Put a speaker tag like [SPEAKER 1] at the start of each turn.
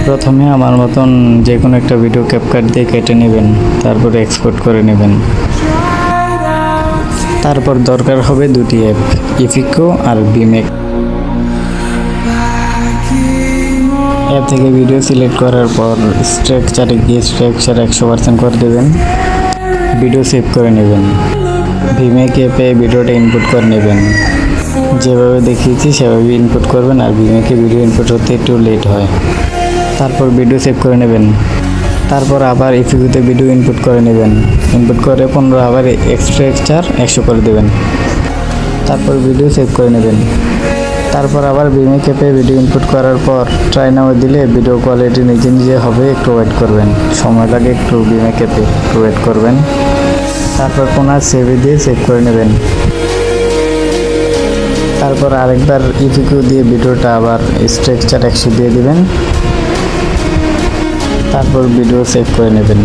[SPEAKER 1] প্রথমে আমার মতন যে কোনো একটা ভিডিও ক্যাপকাট দিয়ে কেটে নেবেন, তারপরে এক্সপোর্ট করে নেবেন। তারপর দরকার হবে দুটি অ্যাপ, ইফিকো আর ভিমেক। অ্যাপ থেকে ভিডিও সিলেক্ট করার পর স্ট্রাকচারে গিয়ে স্ট্রাকচার 100% করে দেবেন, ভিডিও সেভ করে নেবেন। ভিমেক অ্যাপে ভিডিওটা ইনপুট করে নেবেন, যেভাবে দেখিয়েছি সেভাবে ইনপুট করবেন। আর ভিমেকে ভিডিও ইনপুট হতে একটু লেট হয়। তারপর ভিডিও সেভ করে নেবেন। তারপর আবার ইফিকোতে ভিডিও ইনপুট করে নেবেন, ইনপুট করে 15 আবার স্ট্রাকচার 100 করে দেবেন। তারপর ভিডিও সেভ করে নেবেন। তারপর আবার ভিমেক অ্যাপে ভিডিও ইনপুট করার পর ট্রাই নাও দিলে ভিডিও কোয়ালিটি নিজে নিজে হবে। একটু ওয়েট করবেন, সময় লাগে একটু। ভিমেক অ্যাপে একটু ওয়েট করবেন। তারপর পুনः সেভে দিয়ে সেভ করে নেবেন। তারপর আরেকবার ইফিকো দিয়ে ভিডিওটা আবার স্ট্রাকচার 100 দিয়ে দিবেন। তারপর ভিডিও সেভ করে নেবেন।